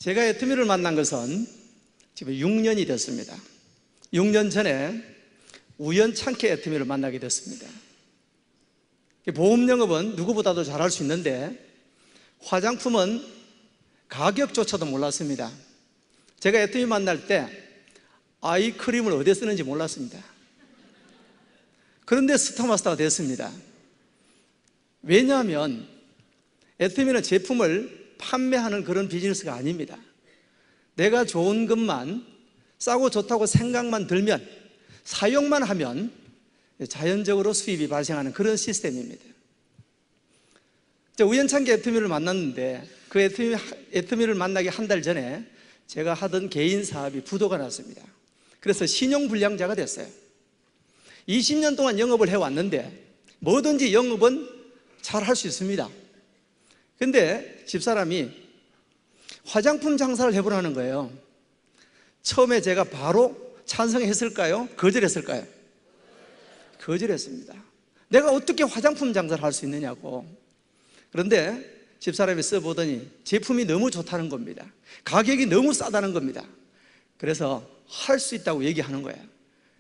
제가 애터미를 만난 것은 지금 6년이 됐습니다. 6년 전에 우연찮게 애터미를 만나게 됐습니다. 보험 영업은 누구보다도 잘할 수 있는데 화장품은 가격조차도 몰랐습니다. 제가 애터미 만날 때 아이크림을 어디에 쓰는지 몰랐습니다. 그런데 스타마스터가 됐습니다. 왜냐하면 애터미는 제품을 판매하는 그런 비즈니스가 아닙니다. 내가 좋은 것만, 싸고 좋다고 생각만 들면, 사용만 하면 자연적으로 수입이 발생하는 그런 시스템입니다. 우연찮게 애터미를 만났는데 그 애터미를 만나기 한 달 전에 제가 하던 개인 사업이 부도가 났습니다. 그래서 신용불량자가 됐어요. 20년 동안 영업을 해왔는데 뭐든지 영업은 잘 할 수 있습니다. 근데 집사람이 화장품 장사를 해보라는 거예요. 처음에 제가 바로 찬성했을까요? 거절했을까요? 거절했습니다. 내가 어떻게 화장품 장사를 할 수 있느냐고. 그런데 집사람이 써보더니 제품이 너무 좋다는 겁니다. 가격이 너무 싸다는 겁니다. 그래서 할 수 있다고 얘기하는 거예요.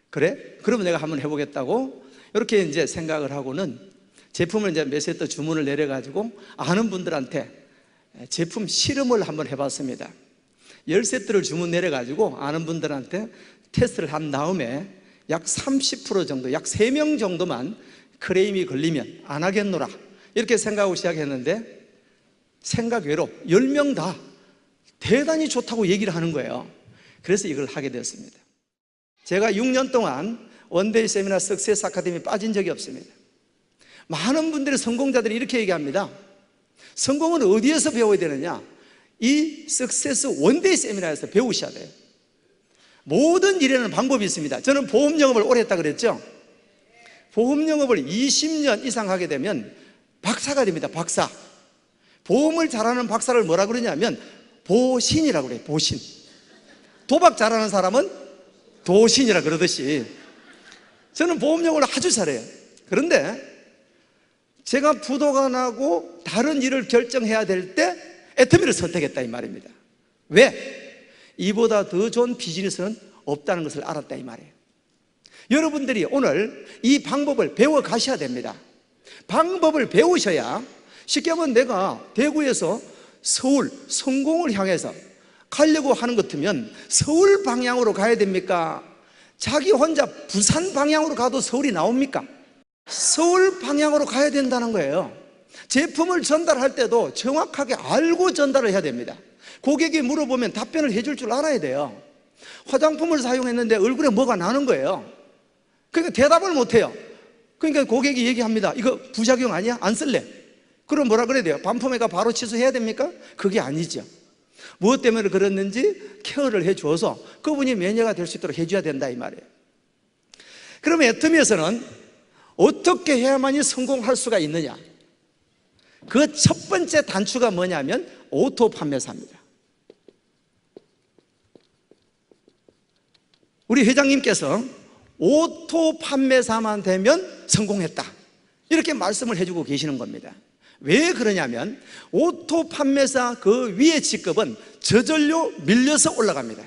그래? 그러면 내가 한번 해보겠다고 이렇게 이제 생각을 하고는 제품을 이제 몇 세트 주문을 내려가지고 아는 분들한테 제품 실험을 한번 해봤습니다. 10세트를 주문 내려가지고 아는 분들한테 테스트를 한 다음에 약 30% 정도, 약 3명 정도만 크레임이 걸리면 안 하겠노라 이렇게 생각하고 시작했는데 생각 외로 10명 다 대단히 좋다고 얘기를 하는 거예요. 그래서 이걸 하게 되었습니다. 제가 6년 동안 원데이 세미나 석세스 아카데미에 빠진 적이 없습니다. 많은 분들이, 성공자들이 이렇게 얘기합니다. 성공은 어디에서 배워야 되느냐? 이 석세스 원데이 세미나에서 배우셔야 돼요. 모든 일에는 방법이 있습니다. 저는 보험 영업을 오래 했다 그랬죠? 보험 영업을 20년 이상 하게 되면 박사가 됩니다. 박사. 보험을 잘하는 박사를 뭐라 그러냐면 보신이라고 그래요. 보신. 도박 잘하는 사람은 도신이라 그러듯이 저는 보험 영업을 아주 잘해요. 그런데 제가 부도가 나고 다른 일을 결정해야 될 때 애터미를 선택했다 이 말입니다. 왜? 이보다 더 좋은 비즈니스는 없다는 것을 알았다 이 말이에요. 여러분들이 오늘 이 방법을 배워 가셔야 됩니다. 방법을 배우셔야, 쉽게 하면 내가 대구에서 서울 성공을 향해서 가려고 하는 것 같으면 서울 방향으로 가야 됩니까? 자기 혼자 부산 방향으로 가도 서울이 나옵니까? 서울 방향으로 가야 된다는 거예요. 제품을 전달할 때도 정확하게 알고 전달을 해야 됩니다. 고객이 물어보면 답변을 해줄 줄 알아야 돼요. 화장품을 사용했는데 얼굴에 뭐가 나는 거예요. 그러니까 대답을 못해요. 그러니까 고객이 얘기합니다. 이거 부작용 아니야? 안 쓸래. 그럼 뭐라 그래야 돼요? 반품해가 바로 취소해야 됩니까? 그게 아니죠. 무엇 때문에 그랬는지 케어를 해줘서 그분이 매니아가 될 수 있도록 해줘야 된다 이 말이에요. 그러면 애터미에서는 어떻게 해야만이 성공할 수가 있느냐? 그 첫 번째 단추가 뭐냐면 오토 판매사입니다. 우리 회장님께서 오토 판매사만 되면 성공했다 이렇게 말씀을 해주고 계시는 겁니다. 왜 그러냐면 오토 판매사 그 위의 직급은 저절로 밀려서 올라갑니다.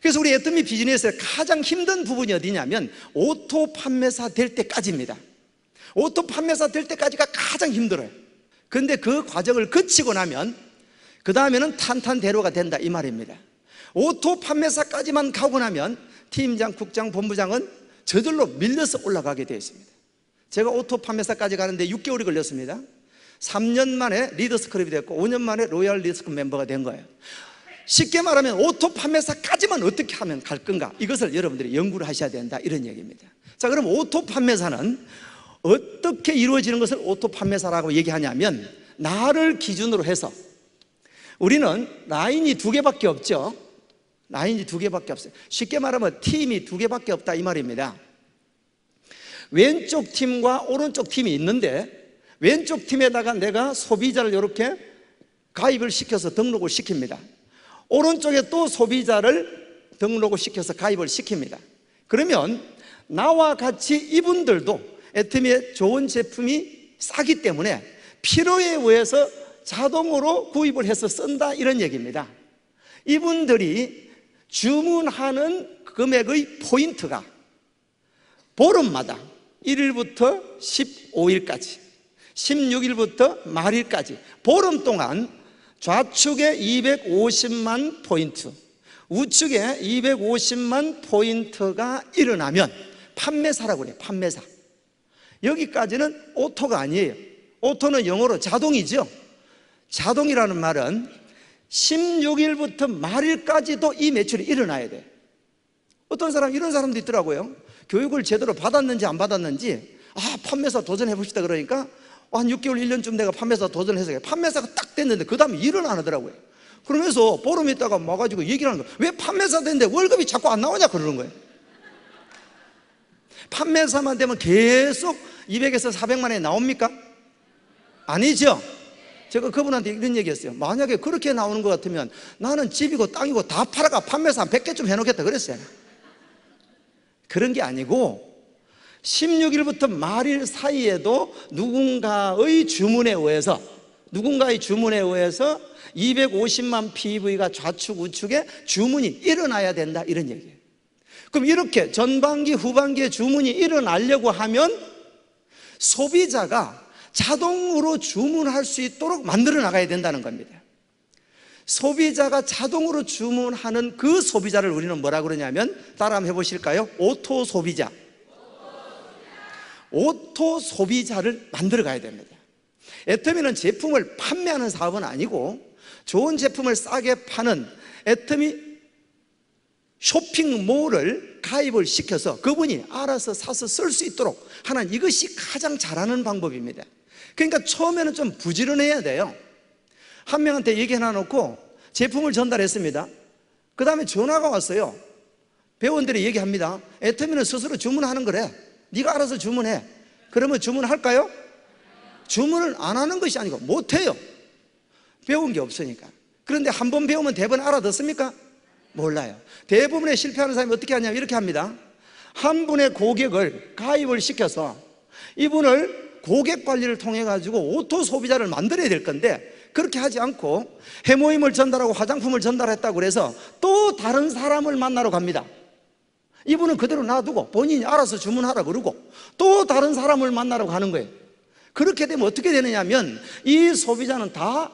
그래서 우리 애터미 비즈니스의 가장 힘든 부분이 어디냐면 오토 판매사 될 때까지입니다. 오토 판매사 될 때까지가 가장 힘들어요. 그런데 그 과정을 거치고 나면 그 다음에는 탄탄대로가 된다 이 말입니다. 오토 판매사까지만 가고 나면 팀장, 국장, 본부장은 저절로 밀려서 올라가게 되어 있습니다. 제가 오토 판매사까지 가는데 6개월이 걸렸습니다. 3년 만에 리더스클럽이 됐고 5년 만에 로얄 리더스클럽 멤버가 된 거예요. 쉽게 말하면 오토 판매사까지만 어떻게 하면 갈 건가, 이것을 여러분들이 연구를 하셔야 된다 이런 얘기입니다. 자, 그럼 오토 판매사는 어떻게 이루어지는 것을 오토 판매사라고 얘기하냐면 나를 기준으로 해서 우리는 라인이 2개밖에 없죠. 라인이 2개밖에 없어요. 쉽게 말하면 팀이 2개밖에 없다 이 말입니다. 왼쪽 팀과 오른쪽 팀이 있는데 왼쪽 팀에다가 내가 소비자를 이렇게 가입을 시켜서 등록을 시킵니다. 오른쪽에 또 소비자를 등록을 시켜서 가입을 시킵니다. 그러면 나와 같이 이분들도 애터미의 좋은 제품이 싸기 때문에 필요에 의해서 자동으로 구입을 해서 쓴다 이런 얘기입니다. 이분들이 주문하는 금액의 포인트가 보름마다 1일부터 15일까지 16일부터 말일까지 보름 동안 좌측에 250만 포인트, 우측에 250만 포인트가 일어나면 판매사라고 그래요. 판매사. 여기까지는 오토가 아니에요. 오토는 영어로 자동이죠. 자동이라는 말은 16일부터 말일까지도 이 매출이 일어나야 돼. 어떤 사람, 이런 사람도 있더라고요. 교육을 제대로 받았는지 안 받았는지, 판매사 도전해 봅시다 그러니까 한 6개월, 1년쯤 내가 판매사 도전해서 판매사가 딱 됐는데 그 다음에 일을 안 하더라고요. 그러면서 보름 있다가 와가지고 얘기를 하는 거예요. 왜 판매사 됐는데 월급이 자꾸 안 나오냐 그러는 거예요. 판매사만 되면 계속 200에서 400만 원이 나옵니까? 아니죠. 제가 그분한테 이런 얘기했어요. 만약에 그렇게 나오는 것 같으면 나는 집이고 땅이고 다 팔아가 판매사 한 100개쯤 해놓겠다 그랬어요. 그런 게 아니고 16일부터 말일 사이에도 누군가의 주문에 의해서 250만 PV가 좌측 우측에 주문이 일어나야 된다 이런 얘기예요. 그럼 이렇게 전반기 후반기에 주문이 일어나려고 하면 소비자가 자동으로 주문할 수 있도록 만들어 나가야 된다는 겁니다. 소비자가 자동으로 주문하는 그 소비자를 우리는 뭐라 그러냐면, 따라 한번 해보실까요? 오토 소비자. 오토 소비자를 만들어 가야 됩니다. 애터미는 제품을 판매하는 사업은 아니고 좋은 제품을 싸게 파는 애터미 쇼핑몰을 가입을 시켜서 그분이 알아서 사서 쓸 수 있도록 하는, 이것이 가장 잘하는 방법입니다. 그러니까 처음에는 좀 부지런해야 돼요. 한 명한테 얘기 하나 놓고 제품을 전달했습니다. 그 다음에 전화가 왔어요. 회원들이 얘기합니다. 애터미는 스스로 주문하는 거래. 네가 알아서 주문해. 그러면 주문할까요? 주문을 안 하는 것이 아니고 못해요. 배운 게 없으니까. 그런데 한 번 배우면 대부분 알아듣습니까? 몰라요. 대부분의 실패하는 사람이 어떻게 하냐면 이렇게 합니다. 한 분의 고객을 가입을 시켜서 이분을 고객 관리를 통해 가지고 오토 소비자를 만들어야 될 건데, 그렇게 하지 않고 해모임을 전달하고 화장품을 전달했다고 그래서 또 다른 사람을 만나러 갑니다. 이분은 그대로 놔두고 본인이 알아서 주문하라 그러고 또 다른 사람을 만나러 가는 거예요. 그렇게 되면 어떻게 되느냐면 이 소비자는 다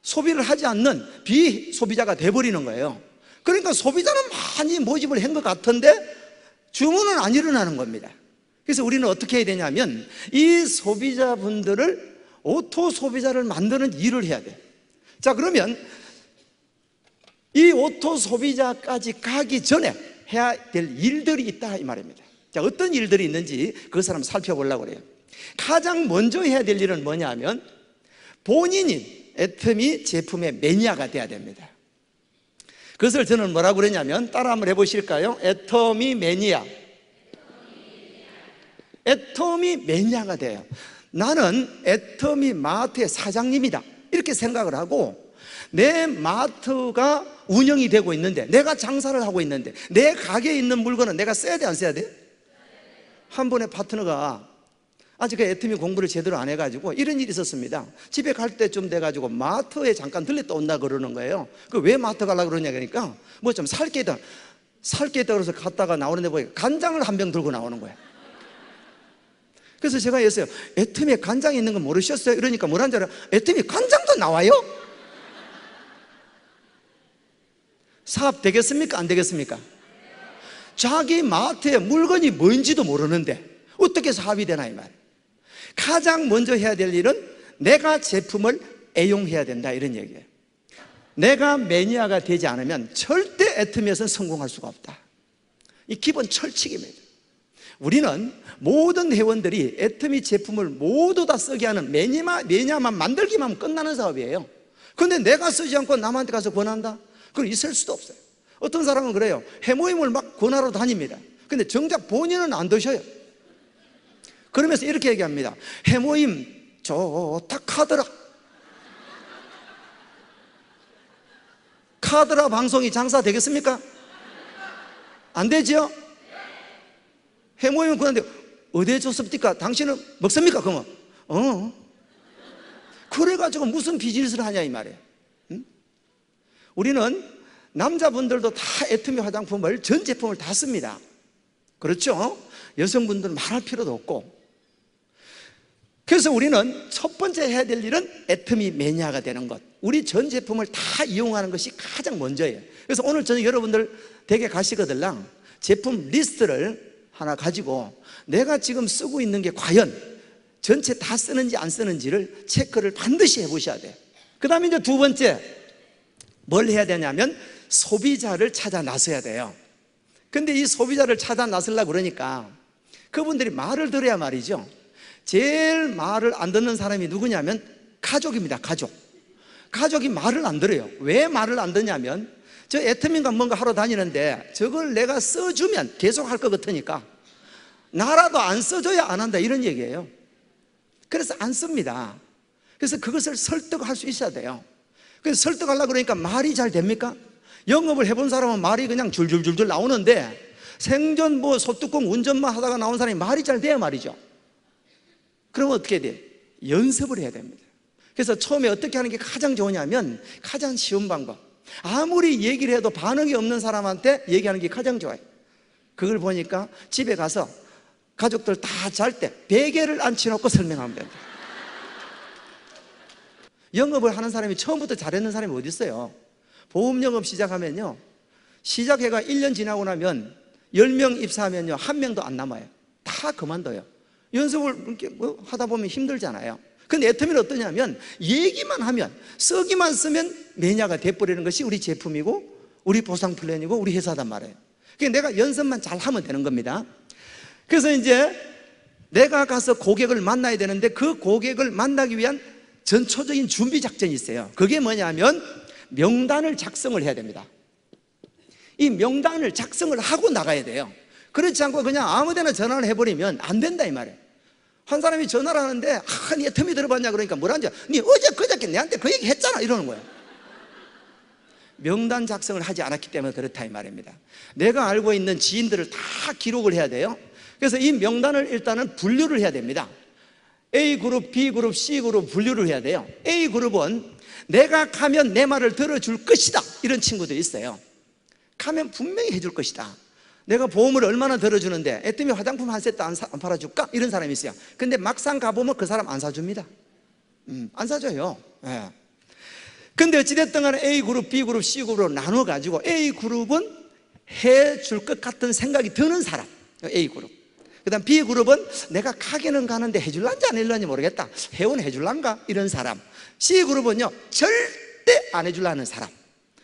소비를 하지 않는 비소비자가 돼버리는 거예요. 그러니까 소비자는 많이 모집을 한 것 같은데 주문은 안 일어나는 겁니다. 그래서 우리는 어떻게 해야 되냐면 이 소비자분들을 오토 소비자를 만드는 일을 해야 돼요. 자, 그러면 이 오토 소비자까지 가기 전에 해야 될 일들이 있다 이 말입니다. 자, 어떤 일들이 있는지 그것을 한번 살펴보려고 그래요. 가장 먼저 해야 될 일은 뭐냐 하면 본인이 애터미 제품의 매니아가 돼야 됩니다. 그것을 저는 뭐라고 그러냐면, 따라 한번 해보실까요? 애터미 매니아. 애터미 매니아가 돼요. 나는 애터미 마트의 사장님이다 이렇게 생각을 하고, 내 마트가 운영이 되고 있는데, 내가 장사를 하고 있는데 내 가게에 있는 물건은 내가 써야 돼 안 써야 돼? 한 분의 파트너가 아직 그 애터미 공부를 제대로 안 해가지고 이런 일이 있었습니다. 집에 갈 때쯤 돼가지고 마트에 잠깐 들렸다 온다 그러는 거예요. 그 왜 마트 가려고 그러냐 그러니까 뭐 좀 살 게 있다 그래서 갔다가 나오는데 보니까 간장을 한 병 들고 나오는 거예요. 그래서 제가 했어요. 애터미에 간장이 있는 거 모르셨어요? 이러니까 뭐라는 줄 알아요? 애터미 간장도 나와요? 사업 되겠습니까? 안 되겠습니까? 자기 마트에 물건이 뭔지도 모르는데 어떻게 사업이 되나 이 말이에요. 가장 먼저 해야 될 일은 내가 제품을 애용해야 된다 이런 얘기예요. 내가 매니아가 되지 않으면 절대 애터미에서는 성공할 수가 없다. 이 기본 철칙입니다. 우리는 모든 회원들이 애터미 제품을 모두 다 쓰게 하는 매니아만 만들기만 하면 끝나는 사업이에요. 그런데 내가 쓰지 않고 남한테 가서 권한다? 그건 있을 수도 없어요. 어떤 사람은 그래요. 해모임을 막 권하러 다닙니다. 근데 정작 본인은 안 드셔요. 그러면서 이렇게 얘기합니다. 해모임 좋다 카더라. 카더라 방송이 장사 되겠습니까? 안 되죠? 해모임은 그런데 어디에 줬습니까? 당신은 먹습니까? 그러면 그래가지고 무슨 비즈니스를 하냐 이 말이에요. 응? 우리는 남자분들도 다 애터미 화장품을 전 제품을 다 씁니다. 그렇죠? 여성분들은 말할 필요도 없고. 그래서 우리는 첫 번째 해야 될 일은 애터미 매니아가 되는 것. 우리 전 제품을 다 이용하는 것이 가장 먼저예요. 그래서 오늘 저는 여러분들 댁에 가시거들랑 제품 리스트를 하나 가지고 내가 지금 쓰고 있는 게 과연 전체 다 쓰는지 안 쓰는지를 체크를 반드시 해보셔야 돼요. 그 다음에 이제 두 번째 뭘 해야 되냐면 소비자를 찾아 나서야 돼요. 근데 이 소비자를 찾아 나서려고 그러니까 그분들이 말을 들어야 말이죠. 제일 말을 안 듣는 사람이 누구냐면 가족입니다. 가족이 말을 안 들어요. 왜 말을 안 듣냐면 저 애터미인가 뭔가 하러 다니는데 저걸 내가 써주면 계속 할 것 같으니까 나라도 안 써줘야 안 한다 이런 얘기예요. 그래서 안 씁니다. 그래서 그것을 설득할 수 있어야 돼요. 그래서 설득하려고 그러니까 말이 잘 됩니까? 영업을 해본 사람은 말이 그냥 줄줄줄줄 나오는데 생전 뭐 소뚜껑 운전만 하다가 나온 사람이 말이 잘 돼야 말이죠. 그러면 어떻게 돼요? 연습을 해야 됩니다. 그래서 처음에 어떻게 하는 게 가장 좋으냐면 가장 쉬운 방법, 아무리 얘기를 해도 반응이 없는 사람한테 얘기하는 게 가장 좋아요. 그걸 보니까 집에 가서 가족들 다 잘 때 베개를 앉혀놓고 설명하면 됩니다. 영업을 하는 사람이 처음부터 잘했는 사람이 어디 있어요? 보험 영업 시작하면요, 시작해가 1년 지나고 나면 10명 입사하면요 1명도 안 남아요. 다 그만둬요. 연습을 이렇게 뭐 하다 보면 힘들잖아요. 근데 애터미는 어떠냐면 얘기만 하면, 쓰기만 쓰면 매니아가 돼버리는 것이 우리 제품이고 우리 보상 플랜이고 우리 회사단 말이에요. 그러니까 내가 연습만 잘 하면 되는 겁니다. 그래서 이제 내가 가서 고객을 만나야 되는데 그 고객을 만나기 위한 전초적인 준비 작전이 있어요. 그게 뭐냐면 명단을 작성을 해야 됩니다. 이 명단을 작성을 하고 나가야 돼요. 그렇지 않고 그냥 아무데나 전화를 해버리면 안 된다 이 말이에요. 한 사람이 전화를 하는데 니 애터미 들어봤냐 그러니까 뭐라는지, 니 어제 그저께 내한테 그 얘기 했잖아 이러는 거예요. 명단 작성을 하지 않았기 때문에 그렇다 이 말입니다. 내가 알고 있는 지인들을 다 기록을 해야 돼요. 그래서 이 명단을 일단은 분류를 해야 됩니다. A그룹, B그룹, C그룹 분류를 해야 돼요. A그룹은 내가 가면 내 말을 들어줄 것이다 이런 친구들이 있어요. 가면 분명히 해줄 것이다. 내가 보험을 얼마나 들어주는데 애터미 화장품 한 세트 안 팔아줄까? 이런 사람이 있어요. 근데 막상 가보면 그 사람 안 사줍니다. 안 사줘요. 예. 근데 어찌됐든 간에 A그룹, B그룹, C그룹으로 나눠가지고 A그룹은 해줄 것 같은 생각이 드는 사람, A그룹. 그 다음 B그룹은 내가 가기는 가는데 해줄란지 안 해줄란지 모르겠다, 회원 해줄란가? 이런 사람. C그룹은요 절대 안 해줄라는 사람.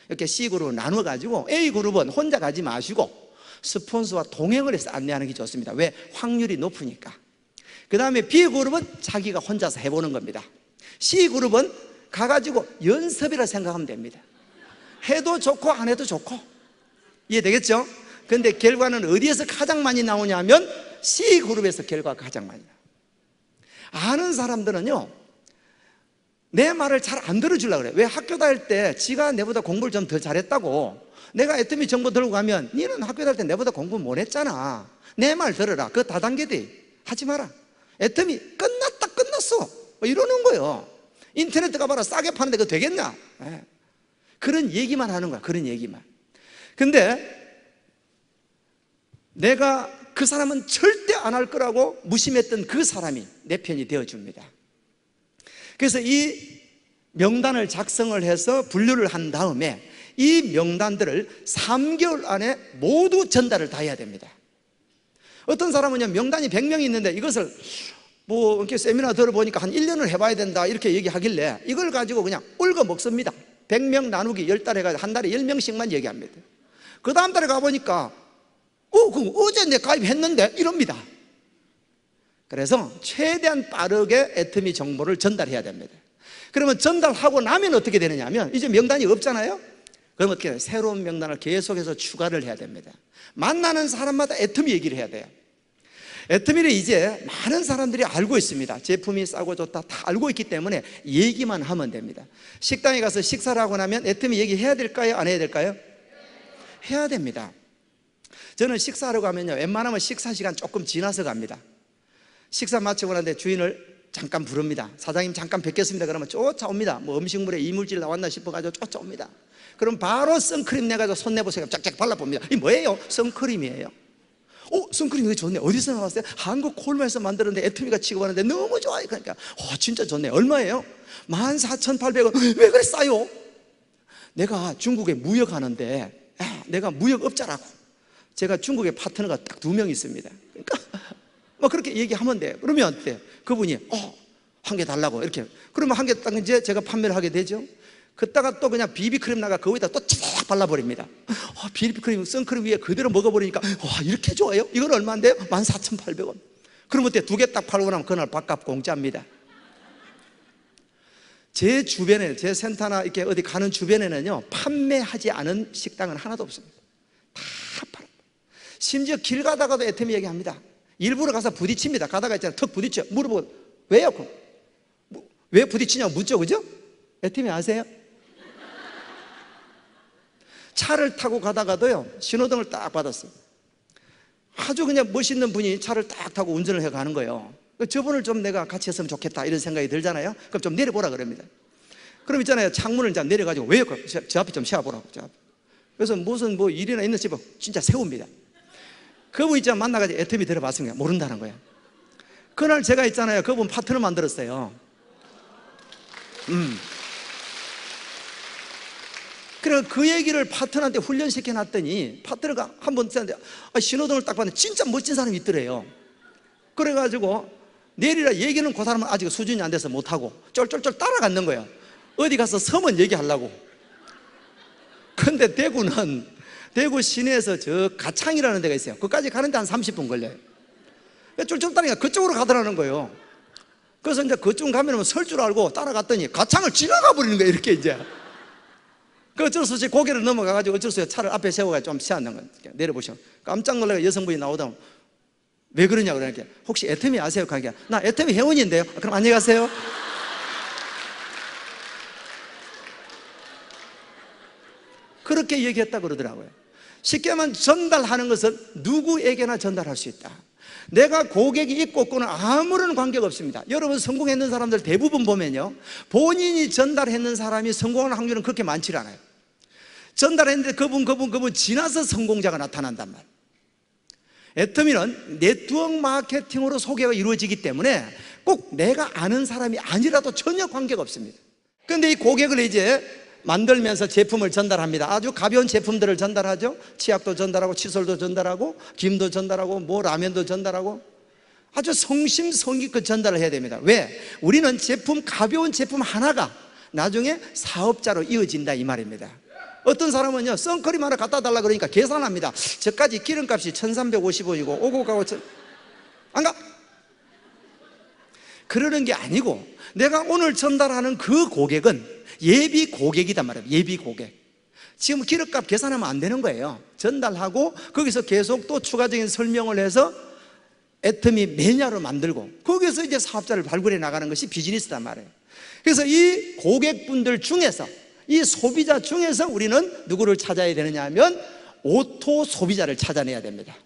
이렇게 C그룹을 나눠가지고 A그룹은 혼자 가지 마시고 스폰서와 동행을 해서 안내하는 게 좋습니다. 왜? 확률이 높으니까. 그 다음에 B그룹은 자기가 혼자서 해보는 겁니다. C그룹은 가가지고 연습이라 생각하면 됩니다. 해도 좋고 안 해도 좋고. 이해되겠죠? 근데 결과는 어디에서 가장 많이 나오냐면 C그룹에서 결과가 가장 많이 나와요. 아는 사람들은요 내 말을 잘 안 들어주려고 그래요. 왜? 학교 다닐 때 지가 내보다 공부를 좀 더 잘했다고 내가 애터미 정보 들고 가면 니는 학교 다닐 때 내보다 공부 못 했잖아, 내 말 들어라, 그거 다단계돼, 하지 마라, 애터미 끝났다 끝났어 뭐 이러는 거예요. 인터넷 가봐라, 싸게 파는데 그거 되겠냐? 그런 얘기만 하는 거야. 그런 얘기만. 근데 내가 그 사람은 절대 안 할 거라고 무심했던 그 사람이 내 편이 되어줍니다. 그래서 이 명단을 작성을 해서 분류를 한 다음에 이 명단들을 3개월 안에 모두 전달을 다 해야 됩니다. 어떤 사람은요 명단이 100명이 있는데 이것을 뭐 이렇게 세미나 들어보니까 한 1년을 해봐야 된다 이렇게 얘기하길래 이걸 가지고 그냥 울고 먹습니다. 100명 나누기 10달 해가지고 한 달에 10명씩만 얘기합니다. 그 다음 달에 가보니까 그럼 어제 내 가입했는데 이럽니다. 그래서 최대한 빠르게 애터미 정보를 전달해야 됩니다. 그러면 전달하고 나면 어떻게 되느냐면 이제 명단이 없잖아요. 그럼 어떻게 해요? 새로운 명단을 계속해서 추가를 해야 됩니다. 만나는 사람마다 애터미 얘기를 해야 돼요. 애터미를 이제 많은 사람들이 알고 있습니다. 제품이 싸고 좋다 다 알고 있기 때문에 얘기만 하면 됩니다. 식당에 가서 식사를 하고 나면 애터미 얘기해야 될까요? 안 해야 될까요? 해야 됩니다. 저는 식사하러 가면요 웬만하면 식사 시간 조금 지나서 갑니다. 식사 마치고 나는데 주인을 잠깐 부릅니다. 사장님 잠깐 뵙겠습니다. 그러면 쫓아옵니다. 뭐 음식물에 이물질 나왔나 싶어가지고 쫓아옵니다. 그럼 바로 선크림 내가지고 손 내보세요. 짝짝 발라봅니다. 이 뭐예요? 선크림이에요. 선크림 이거 좋네. 어디서 나왔어요? 한국 콜마에서 만들었는데 애터미가 취급하는데 너무 좋아요. 그러니까 진짜 좋네. 얼마예요? 14,800원. 왜 그래 싸요? 내가 중국에 무역하는데 내가 무역업자라고. 제가 중국에 파트너가 딱 2명 있습니다. 그러니까 뭐 그렇게 얘기하면 돼요. 그러면 어때? 그분이 한 개 달라고 이렇게. 그러면 한 개 딱 이제 제가 판매를 하게 되죠. 그다가 또 그냥 비비크림 나가 거기다 또 쫙 발라버립니다. 비비크림 선크림 위에 그대로 먹어버리니까 이렇게 좋아요? 이건 얼마인데요? 14,800원. 그러면 어때? 2개 딱 팔고 나면 그날 밥값 공짜입니다. 제 주변에, 제 센터나 이렇게 어디 가는 주변에는요, 판매하지 않은 식당은 하나도 없습니다. 다 팔아. 심지어 길 가다가도 애터미 얘기합니다. 일부러 가서 부딪힙니다. 가다가 있잖아요, 턱 부딪혀. 물어보고 왜요? 왜 부딪히냐고 묻죠, 그죠? 애터미 아세요? 차를 타고 가다가도요, 신호등을 딱 받았어요. 아주 그냥 멋있는 분이 차를 딱 타고 운전을 해 가는 거예요. 저분을 좀 내가 같이 했으면 좋겠다 이런 생각이 들잖아요. 그럼 좀 내려보라 그럽니다. 그럼 있잖아요, 창문을 이제 내려가지고 왜요? 저 앞에 좀 세워보라고. 그래서 무슨 뭐 일이나 있는 집은 진짜 세웁니다. 그분 있잖아요, 만나가지고 애터미 들어봤으니까 모른다는 거예요. 그날 제가 있잖아요, 그분 파트너 만들었어요. 그래서 그 얘기를 파트너한테 훈련시켜 놨더니 파트너가 한번 신호등을 딱 봤는데 진짜 멋진 사람이 있더래요. 그래가지고 내리라 얘기는 그 사람은 아직 수준이 안 돼서 못하고 쫄쫄쫄 따라갔는 거예요. 어디 가서 서면 얘기하려고. 근데 대구는 대구 시내에서 저 가창이라는 데가 있어요. 그까지 가는데 한 30분 걸려요. 쫄쫄 따라니까 그쪽으로 가더라는 거예요. 그래서 이제 그쪽 가면 설 줄 알고 따라갔더니 가창을 지나가 버리는 거예요. 이렇게 이제. 그 어쩔 수 없이 고개를 넘어가가지고 어쩔 수 없이 차를 앞에 세워가지고 좀 세웠는 거예요. 내려보시면 깜짝 놀라가 여성분이 나오다 왜 그러냐고 그러니까 혹시 애터미 아세요? 그러니까 나 애터미 회원인데요. 그럼 안녕히 가세요. 그렇게 얘기했다 그러더라고요. 쉽게 말하면 전달하는 것은 누구에게나 전달할 수 있다. 내가 고객이 있고 없고는 아무런 관계가 없습니다. 여러분 성공했는 사람들 대부분 보면요, 본인이 전달했는 사람이 성공하는 확률은 그렇게 많지 않아요. 전달했는데 그분 지나서 성공자가 나타난단 말이에요. 애터미는 네트워크 마케팅으로 소개가 이루어지기 때문에 꼭 내가 아는 사람이 아니라도 전혀 관계가 없습니다. 그런데 이 고객을 이제 만들면서 제품을 전달합니다. 아주 가벼운 제품들을 전달하죠. 치약도 전달하고 칫솔도 전달하고 김도 전달하고 뭐 라면도 전달하고 아주 성심성의껏 전달을 해야 됩니다. 왜? 우리는 가벼운 제품 하나가 나중에 사업자로 이어진다 이 말입니다. 어떤 사람은요, 선크림 하나 갖다 달라 그러니까 계산합니다. 저까지 기름값이 1,350원이고 오고 가고 안 가? 그러는 게 아니고 내가 오늘 전달하는 그 고객은 예비 고객이단 말이에요. 예비 고객. 지금 기름값 계산하면 안 되는 거예요. 전달하고 거기서 계속 또 추가적인 설명을 해서 애터미 매니아로 만들고 거기서 이제 사업자를 발굴해 나가는 것이 비즈니스단 말이에요. 그래서 이 고객분들 중에서 이 소비자 중에서 우리는 누구를 찾아야 되느냐 하면 오토 소비자를 찾아내야 됩니다.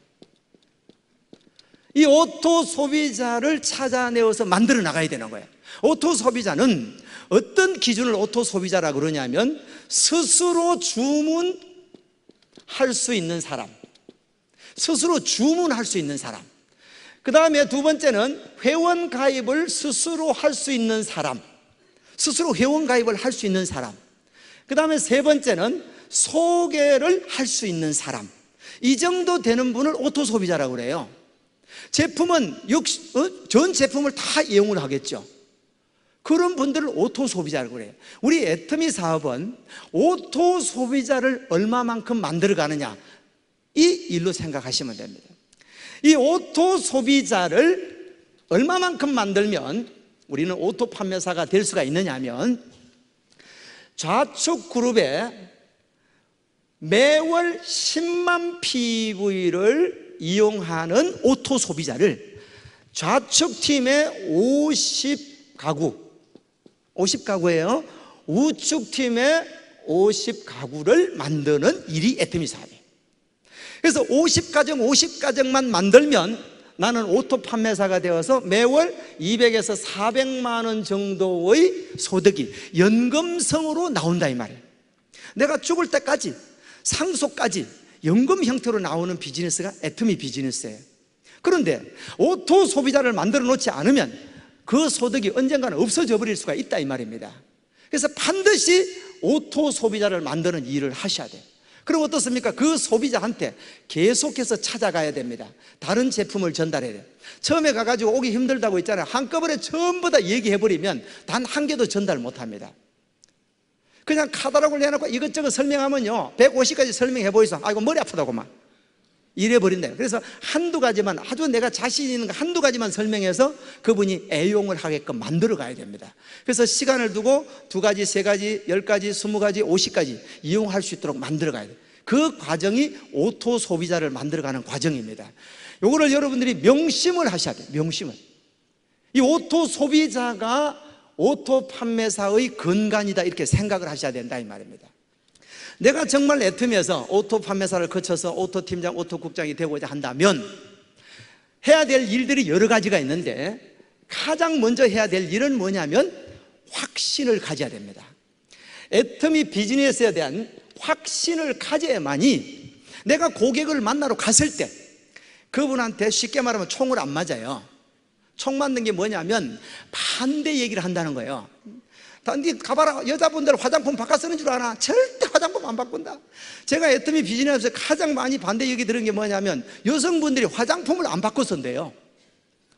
이 오토 소비자를 찾아내어서 만들어 나가야 되는 거예요. 오토 소비자는 어떤 기준을 오토 소비자라고 그러냐면 스스로 주문할 수 있는 사람, 스스로 주문할 수 있는 사람. 그 다음에 두 번째는 회원 가입을 스스로 할 수 있는 사람, 스스로 회원 가입을 할 수 있는 사람. 그 다음에 세 번째는 소개를 할 수 있는 사람. 이 정도 되는 분을 오토 소비자라고 그래요. 제품은 역시 전 제품을 다 이용을 하겠죠. 그런 분들을 오토 소비자라고 그래요. 우리 애터미 사업은 오토 소비자를 얼마만큼 만들어 가느냐, 이 일로 생각하시면 됩니다. 이 오토 소비자를 얼마만큼 만들면 우리는 오토 판매사가 될 수가 있느냐 하면 좌측 그룹에 매월 10만 PV를 이용하는 오토 소비자를 좌측 팀의 50가구예요. 우측 팀의 50가구를 만드는 일이 애터미 사업이에요. 그래서 50가정만 만들면 나는 오토 판매사가 되어서 매월 200에서 400만 원 정도의 소득이 연금성으로 나온다 이 말이에요. 내가 죽을 때까지 상속까지 연금 형태로 나오는 비즈니스가 애터미 비즈니스예요. 그런데 오토 소비자를 만들어 놓지 않으면 그 소득이 언젠가는 없어져 버릴 수가 있다 이 말입니다. 그래서 반드시 오토 소비자를 만드는 일을 하셔야 돼요. 그럼 어떻습니까? 그 소비자한테 계속해서 찾아가야 됩니다. 다른 제품을 전달해야 돼요. 처음에 가가지고 오기 힘들다고 했잖아요. 한꺼번에 전부 다 얘기해버리면 단 한 개도 전달 못합니다. 그냥 카탈로그를 내놓고 이것저것 설명하면요 150가지 설명해 보이소. 아이고 머리 아프다고 막 이래버린대요. 그래서 한두 가지만, 아주 내가 자신 있는 거 한두 가지만 설명해서 그분이 애용을 하게끔 만들어 가야 됩니다. 그래서 시간을 두고 2가지, 3가지, 10가지, 20가지, 50가지 이용할 수 있도록 만들어 가야 돼요. 그 과정이 오토 소비자를 만들어 가는 과정입니다. 요거를 여러분들이 명심을 하셔야 돼요. 명심을. 이 오토 소비자가 오토 판매사의 근간이다 이렇게 생각을 하셔야 된다 이 말입니다. 내가 정말 애터미에서 오토 판매사를 거쳐서 오토 팀장, 오토 국장이 되고자 한다면 해야 될 일들이 여러 가지가 있는데 가장 먼저 해야 될 일은 뭐냐면 확신을 가져야 됩니다. 애터미 비즈니스에 대한 확신을 가져야만이 내가 고객을 만나러 갔을 때 그분한테 쉽게 말하면 총을 안 맞아요. 총 맞는 게 뭐냐면 반대 얘기를 한다는 거예요. 니 가봐라, 여자분들 화장품 바꿔 쓰는 줄 아나? 절대 화장품 안 바꾼다. 제가 애터미 비즈니스에서 가장 많이 반대 얘기 들은 게 뭐냐면 여성분들이 화장품을 안 바꿔 쓴대요.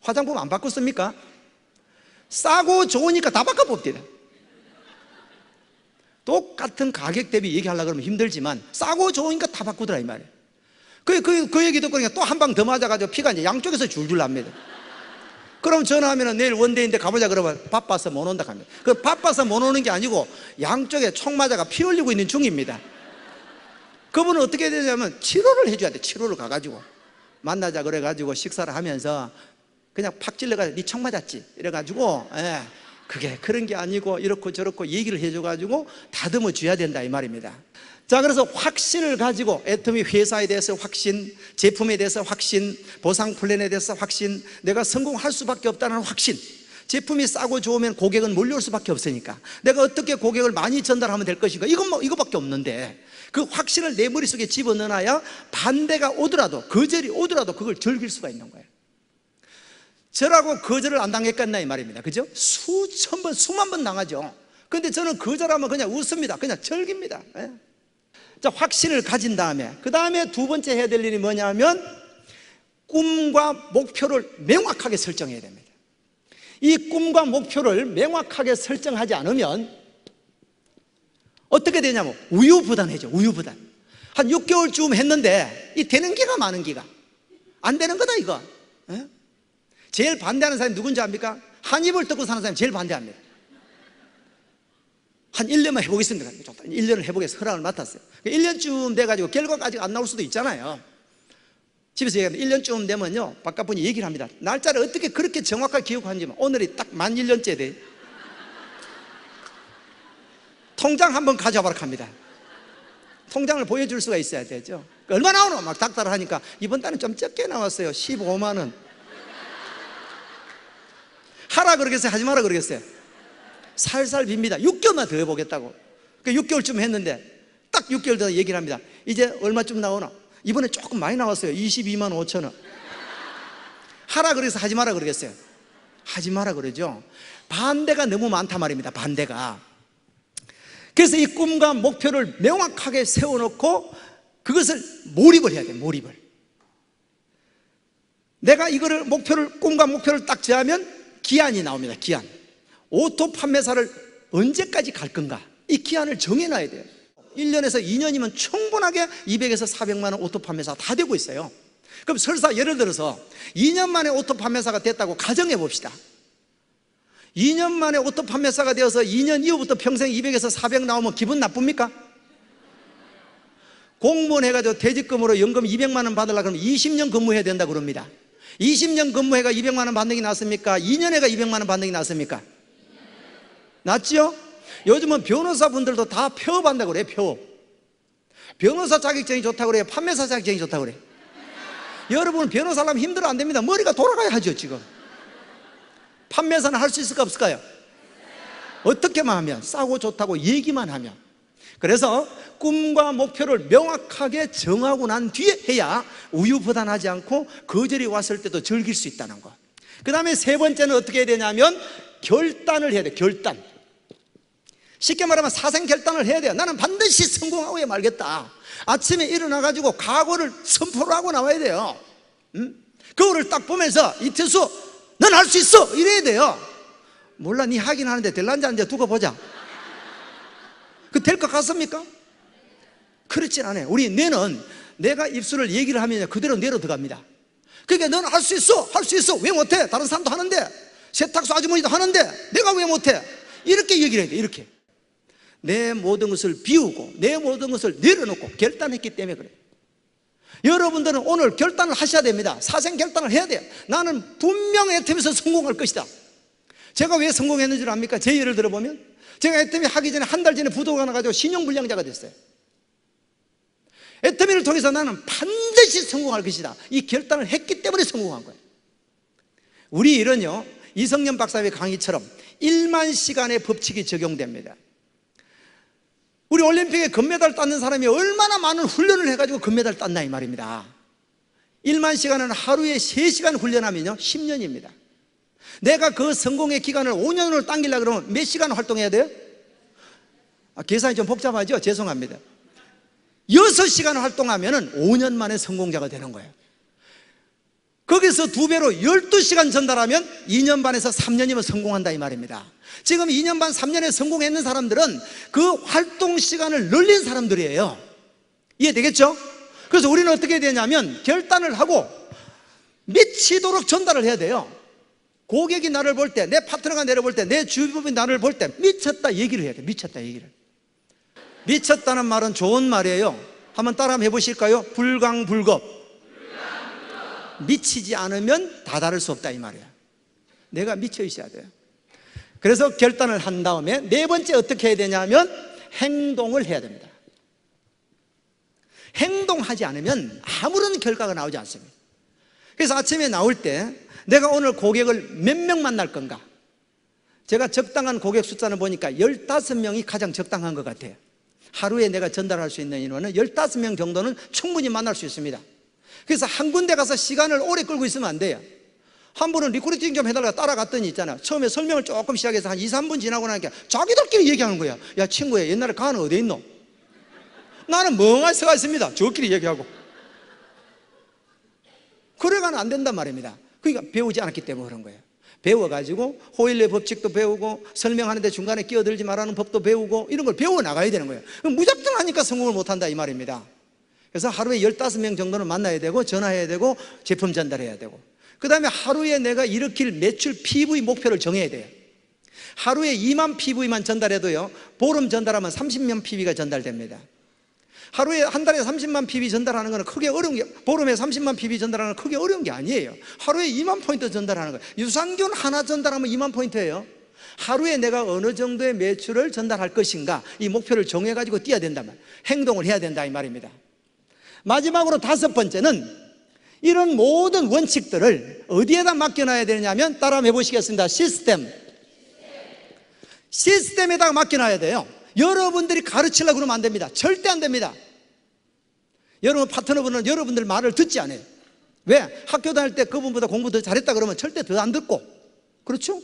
화장품 안 바꿔 씁니까? 싸고 좋으니까 다 바꿔 봅니다. 똑같은 가격 대비 얘기하려고 그러면 힘들지만 싸고 좋으니까 다 바꾸더라 이 말이에요. 그 얘기 듣고 또 한 방 더 맞아가지고 피가 이제 양쪽에서 줄줄 납니다. 그럼 전화하면 내일 원데이인데 가보자 그러면 바빠서 못 온다 합니다. 그 바빠서 못 오는 게 아니고 양쪽에 총 맞아가 피 흘리고 있는 중입니다. 그분은 어떻게 해야 되냐면 치료를 해줘야 돼. 치료를 가가지고 만나자 그래가지고 식사를 하면서 그냥 팍 찔러가지고 니 총 맞았지 이래가지고 그게 그런 게 아니고 이렇고 저렇고 얘기를 해줘가지고 다듬어 줘야 된다 이 말입니다. 자, 그래서 확신을 가지고 애터미 회사에 대해서 확신, 제품에 대해서 확신, 보상 플랜에 대해서 확신, 내가 성공할 수밖에 없다는 확신. 제품이 싸고 좋으면 고객은 몰려올 수밖에 없으니까 내가 어떻게 고객을 많이 전달하면 될 것인가, 이거밖에 없는데 그 확신을 내 머릿속에 집어넣어놔야 반대가 오더라도, 거절이 오더라도 그걸 즐길 수가 있는 거예요. 저라고 거절을 안 당했겠나 이 말입니다. 그죠? 수천 번, 수만 번 당하죠. 근데 저는 거절하면 그냥 웃습니다. 그냥 즐깁니다. 자, 확신을 가진 다음에 그 다음에 두 번째 해야 될 일이 뭐냐면 꿈과 목표를 명확하게 설정해야 됩니다. 이 꿈과 목표를 명확하게 설정하지 않으면 어떻게 되냐면 우유부단해져. 우유부단. 한 6개월쯤 했는데 이 되는 기가 많은 기가 안 되는 거다 이거. 제일 반대하는 사람이 누군지 압니까? 한 입을 뜯고 사는 사람이 제일 반대합니다. 한 1년만 해보겠습니다. 1년을 해보겠습니다. 허락을 맡았어요. 1년쯤 돼가지고 결과가 아직 안 나올 수도 있잖아요. 집에서 얘기하면 1년쯤 되면요 바깥분이 얘기를 합니다. 날짜를 어떻게 그렇게 정확하게 기억하는지. 오늘이 딱 만 1년째 돼. 통장 한번 가져와라 합니다. 통장을 보여줄 수가 있어야 되죠. 얼마 나오노? 막 닥달을 하니까 이번 달은 좀 적게 나왔어요. 15만 원. 하라 그러겠어요? 하지 마라 그러겠어요? 살살 빕니다. 6개월만 더 해보겠다고. 6개월쯤 했는데 딱 6개월 더 얘기를 합니다. 이제 얼마쯤 나오나? 이번에 조금 많이 나왔어요. 22만 5천 원. 하라 그래서 하지 마라 그러겠어요? 하지 마라 그러죠. 반대가 너무 많단 말입니다. 반대가. 그래서 이 꿈과 목표를 명확하게 세워놓고 그것을 몰입을 해야 돼요. 몰입을. 내가 이거를 꿈과 목표를 딱 정하면 기한이 나옵니다. 기한. 오토 판매사를 언제까지 갈 건가? 이 기한을 정해놔야 돼요. 1년에서 2년이면 충분하게 200에서 400만 원 오토 판매사가 다 되고 있어요. 그럼 설사 예를 들어서 2년 만에 오토 판매사가 됐다고 가정해 봅시다. 2년 만에 오토 판매사가 되어서 2년 이후부터 평생 200에서 400 나오면 기분 나쁩니까? 공무원 해가지고 퇴직금으로 연금 200만 원 받으려고 그러면 20년 근무해야 된다 그럽니다. 20년 근무해가 200만 원 받는 게 낫습니까? 2년 해가 200만 원 받는 게 낫습니까? 낫죠? 요즘은 변호사분들도 다 폐업한다고 그래요. 폐업. 변호사 자격증이 좋다고 그래요? 판매사 자격증이 좋다고 그래요? 여러분 변호사 하려면 힘들어 안 됩니다. 머리가 돌아가야 하죠. 지금 판매사는 할 수 있을까 없을까요? 어떻게만 하면, 싸고 좋다고 얘기만 하면. 그래서 꿈과 목표를 명확하게 정하고 난 뒤에 해야 우유부단하지 않고 거절이 왔을 때도 즐길 수 있다는 것. 그 다음에 세 번째는 어떻게 해야 되냐면 결단을 해야 돼. 결단. 쉽게 말하면 사생결단을 해야 돼요. 나는 반드시 성공하고 말겠다. 아침에 일어나가지고 각오를 선포를 하고 나와야 돼요. 거울을 딱 보면서 이태수 넌 할 수 있어 이래야 돼요. 몰라 니 하긴 하는데 될란지 안 돼 두고 보자. 그 될 것 같습니까? 그렇진 않아요. 우리 뇌는 내가 입술을 얘기를 하면 그대로 뇌로 들어갑니다. 그러니까 넌 할 수 있어 할 수 있어. 왜 못해? 다른 사람도 하는데, 세탁소 아주머니도 하는데 내가 왜 못해? 이렇게 얘기를 해야 돼. 이렇게 내 모든 것을 비우고 내 모든 것을 내려놓고 결단했기 때문에 그래요. 여러분들은 오늘 결단을 하셔야 됩니다. 사생 결단을 해야 돼요. 나는 분명 애텀에서 성공할 것이다. 제가 왜 성공했는 줄 압니까? 제 예를 들어보면 제가 애터미 하기 전에 한 달 전에 부도가 나가지고 신용불량자가 됐어요. 애터미를 통해서 나는 반드시 성공할 것이다. 이 결단을 했기 때문에 성공한 거예요. 우리 일은요, 이성년 박사의 강의처럼 1만 시간의 법칙이 적용됩니다. 우리 올림픽에 금메달 땄는 사람이 얼마나 많은 훈련을 해가지고 금메달 땄나 이 말입니다. 1만 시간은 하루에 3시간 훈련하면요 10년입니다. 내가 그 성공의 기간을 5년으로 당기려고 그러면 몇 시간 활동해야 돼요? 계산이 좀 복잡하죠? 죄송합니다. 6시간 활동하면 5년 만에 성공자가 되는 거예요. 거기서 2배로 12시간 전달하면 2년 반에서 3년이면 성공한다 이 말입니다. 지금 2년 반 3년에 성공했는 사람들은 그 활동 시간을 늘린 사람들이에요. 이해되겠죠? 그래서 우리는 어떻게 해야 되냐면 결단을 하고 미치도록 전달을 해야 돼요. 고객이 나를 볼 때, 내 파트너가 나를 볼 때, 내 주변이 나를 볼 때 미쳤다 얘기를 해야 돼. 미쳤다 얘기를. 미쳤다는 말은 좋은 말이에요. 한번 따라 한번 해보실까요? 불강불급. 미치지 않으면 다다를 수 없다 이 말이에요. 내가 미쳐 있어야 돼요. 그래서 결단을 한 다음에 네 번째 어떻게 해야 되냐면 행동을 해야 됩니다. 행동하지 않으면 아무런 결과가 나오지 않습니다. 그래서 아침에 나올 때 내가 오늘 고객을 몇 명 만날 건가? 제가 적당한 고객 숫자는 보니까 15명이 가장 적당한 것 같아요. 하루에 내가 전달할 수 있는 인원은 15명 정도는 충분히 만날 수 있습니다. 그래서 한 군데 가서 시간을 오래 끌고 있으면 안 돼요. 한 분은 리크루팅 좀 해달라고 따라갔더니 있잖아, 처음에 설명을 조금 시작해서 한 2, 3분 지나고 나니까 자기들끼리 얘기하는 거야. 야 친구야, 옛날에 가는 어디 있노? 나는 멍하니 서가 있습니다. 저끼리 얘기하고. 그래가는 안 된단 말입니다. 그러니까 배우지 않았기 때문에 그런 거예요. 배워가지고 호일의 법칙도 배우고 설명하는데 중간에 끼어들지 말라는 법도 배우고 이런 걸 배워나가야 되는 거예요. 무작정 하니까 성공을 못한다 이 말입니다. 그래서 하루에 15명 정도는 만나야 되고 전화해야 되고 제품 전달해야 되고, 그 다음에 하루에 내가 일으킬 매출 PV 목표를 정해야 돼요. 하루에 2만 PV만 전달해도요 보름 전달하면 30만 PV가 전달됩니다. 하루에 한 달에 30만 PV 전달하는 거는 크게 어려운 게, 보름에 30만 PV 전달하는 건 크게 어려운 게 아니에요. 하루에 2만 포인트 전달하는 거예요. 유산균 하나 전달하면 2만 포인트예요. 하루에 내가 어느 정도의 매출을 전달할 것인가 이 목표를 정해가지고 뛰어야 된다면 행동을 해야 된다 이 말입니다. 마지막으로 5번째는 이런 모든 원칙들을 어디에다 맡겨놔야 되냐면 따라 한번 해보시겠습니다. 시스템에다가 맡겨놔야 돼요. 여러분들이 가르치려고 그러면 안 됩니다. 절대 안 됩니다. 여러분 파트너분은 여러분들 말을 듣지 않아요. 왜? 학교 다닐 때 그분보다 공부 더 잘했다 그러면 절대 더 안 듣고, 그렇죠?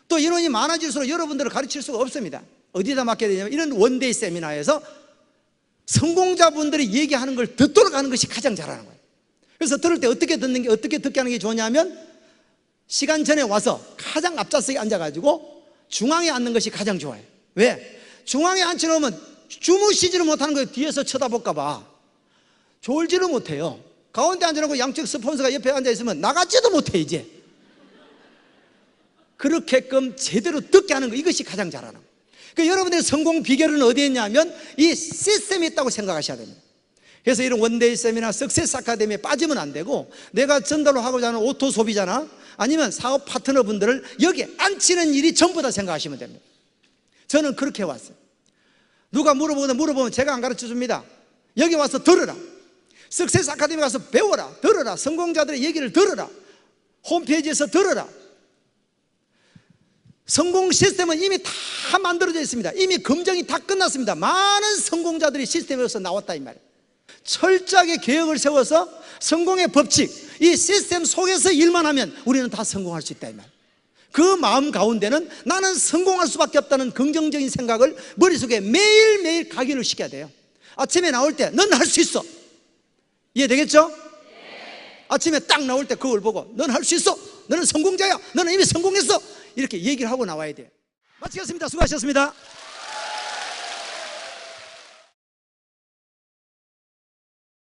또 인원이 많아질수록 여러분들을 가르칠 수가 없습니다. 어디다 맡겨야 되냐면 이런 원데이 세미나에서 성공자분들이 얘기하는 걸 듣도록 하는 것이 가장 잘하는 거예요. 그래서 들을 때 어떻게 듣는 게, 어떻게 듣게 하는 게 좋냐면 시간 전에 와서 가장 앞좌석에 앉아가지고 중앙에 앉는 것이 가장 좋아요. 왜? 중앙에 앉혀놓으면 주무시지를 못하는 거예요. 뒤에서 쳐다볼까봐 졸지를 못해요. 가운데 앉아놓고 양쪽 스폰서가 옆에 앉아있으면 나가지도 못해. 이제 그렇게끔 제대로 듣게 하는 거, 이것이 가장 잘하는 거예요. 그러니까 여러분들의 성공 비결은 어디에 있냐면 이 시스템이 있다고 생각하셔야 됩니다. 그래서 이런 원데이 세미나, 석세스 아카데미에 빠지면 안 되고, 내가 전달로 하고자 하는 오토 소비자나 아니면 사업 파트너분들을 여기 앉히는 일이 전부 다 생각하시면 됩니다. 저는 그렇게 왔어요. 누가 물어보면 제가 안 가르쳐 줍니다. 여기 와서 들으라. 석세스 아카데미 가서 배워라, 들어라. 성공자들의 얘기를 들어라. 홈페이지에서 들어라. 성공 시스템은 이미 다 만들어져 있습니다. 이미 검증이 다 끝났습니다. 많은 성공자들이 시스템에서 나왔다 이 말이에요. 철저하게 계획을 세워서 성공의 법칙, 이 시스템 속에서 일만 하면 우리는 다 성공할 수 있다 이 말이에요. 그 마음 가운데는 나는 성공할 수밖에 없다는 긍정적인 생각을 머릿속에 매일매일 각인을 시켜야 돼요. 아침에 나올 때 넌 할 수 있어. 이해되겠죠? 네. 아침에 딱 나올 때 그걸 보고 넌 할 수 있어. 너는 성공자야. 너는 이미 성공했어. 이렇게 얘기를 하고 나와야 돼요. 마치겠습니다. 수고하셨습니다.